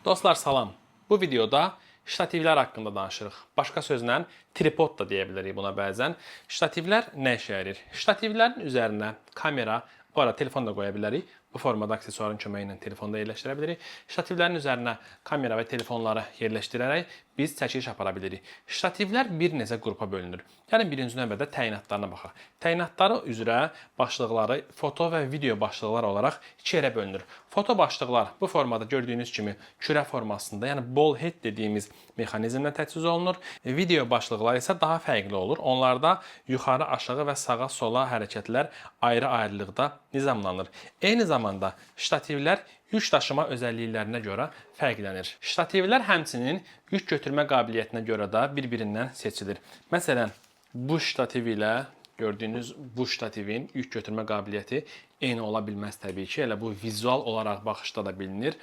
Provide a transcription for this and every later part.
Dostlar salam. Bu videoda ştativlər haqqında danışırıq. Başqa sözlə tripod da deyə bilərik buna bəzən. Ştativlər nə işə yarayır? Ştativlərin üzərinə kamera, bu arada telefon da qoya bilərik. Bu formada aksesuarın köməyi ilə telefonu da yerləşdirə bilərik. Ştativlərin üzərinə kamera və telefonları yerləşdirərək biz çəkiliş apara bilirik. Ştativlər bir neçə qrupa bölünür. Yəni birinci növbədə təyinatlarına baxaq. Təyinatları üzrə başlıqları foto və video başlıqlar olaraq iki yerə bölünür. Foto başlıqlar bu formada gördüyünüz kimi kürə formasında, yəni ball head dediyimiz mexanizmlə təchiz olunur. Video başlıqlar isə daha fərqli olur. Onlarda yuxarı, aşağı və sağa, sola hərəkətlər ayrı-ayrılıqda nizamlanır. Eyni zamanda ştativlər yük daşıma özəlliklərinə görə fərqlənir. Ştativlər həmçinin yük götürmə qabiliyyətinə görə də bir-birindən seçilir. Məsələn, bu ştativ ilə gördüyünüz bu ştativin yük götürmə qabiliyyəti eyni ola bilməz təbii ki. Elə bu vizual olaraq baxışda da bilinir.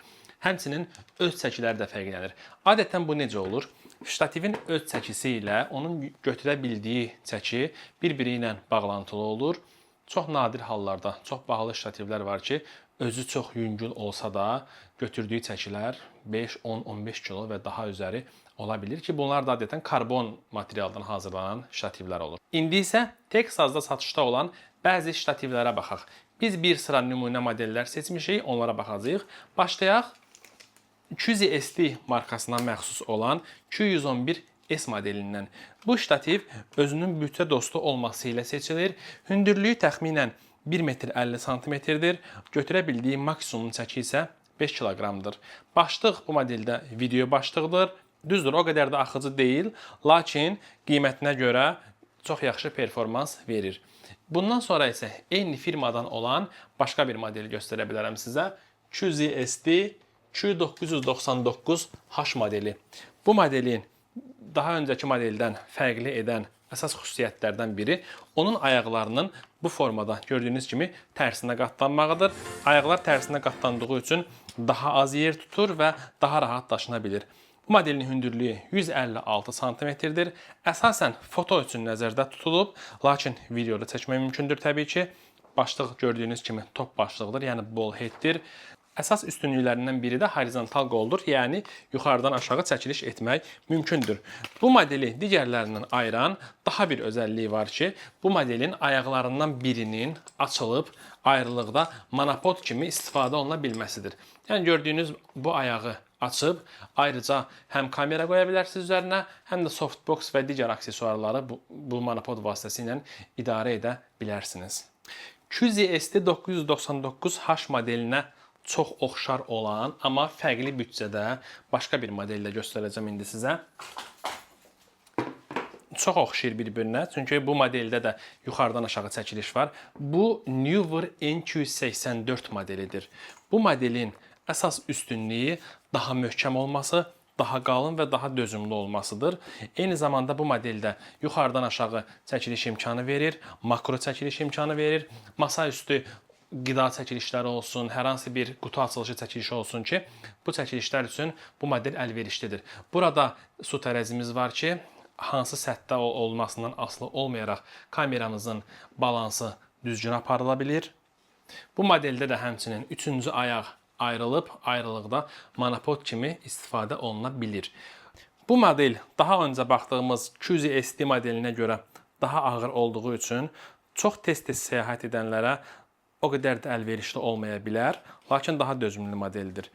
Həmçinin öz çəkiləri də fərqlənir. Adətən bu necə olur? Ştativin öz çəkisi ilə onun götürə bildiyi çəki bir-biri ilə bağlantılı olur. Çox nadir hallarda çox bahalı ştativlər var ki, özü çox yüngül olsa da götürdüyü çəkilər 5, 10, 15 kilo və daha üzəri ola bilir ki, bunlar da adətən karbon materialdan hazırlanan ştativlər olur. İndi isə Texasda satışda olan bəzi ştativlərə baxaq. Biz bir sıra nümunə modellər seçmişik, onlara baxacağıq. Başlayaq. QZST markasına məxsus olan Q111 S modelindən. Bu ştativ özünün bütöv dostu olması ilə seçilir. Hündürlüyü təxminən 1 metr 50 santimetrdir. Götürə bildiyi maksimum çəki isə 5 kiloqramdır. Başlıq bu modeldə video başlıqdır. Düzdür, o qədər də axıcı deyil, lakin qiymətinə görə çox yaxşı performans verir. Bundan sonra isə eyni firmadan olan başqa bir modeli göstərə bilərəm sizə. QZST Q999H modeli. Bu modelin daha öncəki modeldən fərqli edən əsas xüsusiyyətlərdən biri onun ayaqlarının bu formada gördüyünüz kimi tərsinə qatlanmağıdır. Ayaqlar tərsinə qatlandığı üçün daha az yer tutur və daha rahat daşına bilir. Bu modelin hündürlüyü 156 santimetrdir. Əsasən foto üçün nəzərdə tutulub, lakin videoda çəkmək mümkündür təbii ki. Başlıq gördüyünüz kimi top başlıqdır, yəni ball headdir. Əsas üstünlüklərindən biri də horizontal qoldur, yəni yuxarıdan aşağı çəkiliş etmək mümkündür. Bu modeli digərlərindən ayıran daha bir özəlliyi var ki, bu modelin ayaqlarından birinin açılıb ayrılıqda monopod kimi istifadə oluna bilməsidir. Yəni gördüyünüz bu ayağı açıb ayrıca həm kamera qoya bilərsiniz üzərinə, həm də softbox və digər aksesuarları bu monopod vasitəsilə idarə edə bilərsiniz. QZST 999H modelinə çox oxşar olan, amma fərqli büdcədə başqa bir modellə göstərəcəm indi sizə. Çox oxşayır bir-birinə, çünki bu modeldə də yuxarıdan aşağı çəkiliş var. Bu Newer NQ84 modelidir. Bu modelin əsas üstünlüyü daha möhkəm olması, daha qalın və daha dözümlü olmasıdır. Eyni zamanda bu modeldə yuxarıdan aşağı çəkiliş imkanı verir, makro çəkiliş imkanı verir, masaüstü qida çəkilişləri olsun, hər hansı bir qutu açılışı çəkilişi olsun ki, bu çəkilişlər üçün bu model əlverişlidir. Burada su tərəzimiz var ki, hansı səthdə olmasından asılı olmayaraq kameramızın balansı düzgün aparıla bilir. Bu modeldə də həmçinin üçüncü ayaq ayrılıb, ayrılıqda monopod kimi istifadə oluna bilir. Bu model daha öncə baxdığımız QZST modelinə görə daha ağır olduğu üçün çox tez-tez səyahət edənlərə o qədər də əlverişli olmaya bilər, lakin daha dözümlü modeldir.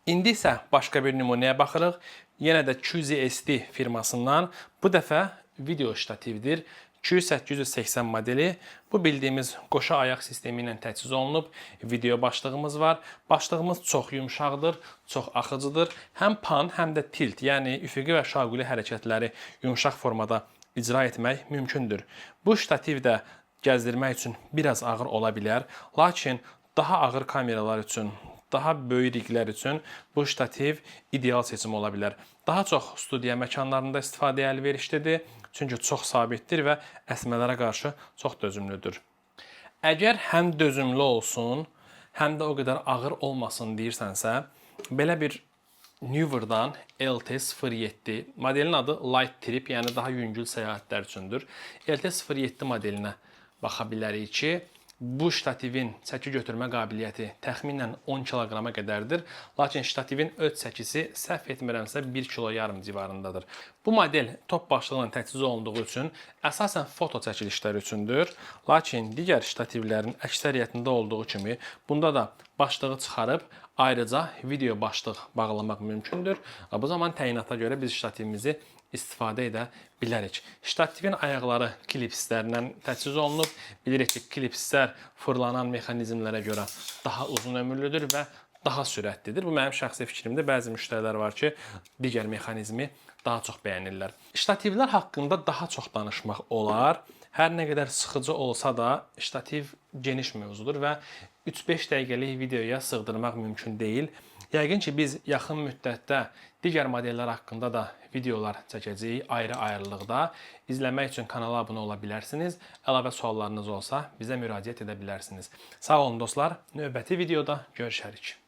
İndi isə başqa bir nümunəyə baxırıq. Yenə də QZST firmasından bu dəfə video ştativdir. Q880 modeli. Bu bildiyimiz qoşa ayaq sistemi ilə təchiz olunub. Video başlığımız var. Başlığımız çox yumşaqdır, çox axıcıdır. Həm pan, həm də tilt, yəni üfüqi və şaquli hərəkətləri yumşaq formada icra etmək mümkündür. Bu ştativ də gəzdirmək üçün biraz ağır ola bilər, lakin daha ağır kameralar üçün, daha böyük riqlər üçün bu ştativ ideal seçim ola bilər. Daha çox studiya məkanlarında istifadəyə əlverişlidir, çünki çox sabitdir və əsmələrə qarşı çox dözümlüdür. Əgər həm dözümlü olsun, həm də o qədər ağır olmasın deyirsənsə, belə bir Newer'dan LT07, modelin adı Light Trip, yəni daha yüngül səyahətlər üçündür. LT07 modelinə baxa bilərik ki, Bu ştativin çəki götürmə qabiliyyəti təxminən 10 kiloqrama qədərdir. Lakin ştativin öz çəkisi səhv etmirəmsə 1,5 kg civarındadır. Bu model top başlıqla təchiz olunduğu üçün əsasən foto çəkilişləri üçündür. Lakin digər ştativlərin əksəriyyətində olduğu kimi bunda da başlığı çıxarıb ayrıca video başlıq bağlamaq mümkündür. Bu zaman təyinata görə biz ştativimizi istifadə edə bilərik. Ştativin ayaqları klipslərlə təchiz olunub. Bilirik ki, klipslər fırlanan mexanizmlərə görə daha uzun ömürlüdür və daha sürətlidir. Bu mənim şəxsi fikrimdir. Bəzi müştərilər var ki, digər mexanizmi daha çox bəyənirlər. Ştativlər haqqında daha çox danışmaq olar. Hər nə qədər sıxıcı olsa da, ştativ geniş mövzudur və 3-5 dəqiqəlik videoya sığdırmaq mümkün deyil. Yəqin ki, biz yaxın müddətdə digər modellər haqqında da videolar çəkəcəyik ayrı-ayrılıqda. İzləmək üçün kanala abunə ola bilərsiniz. Əlavə suallarınız olsa bizə müraciət edə bilərsiniz. Sağ olun dostlar. Növbəti videoda görüşərik.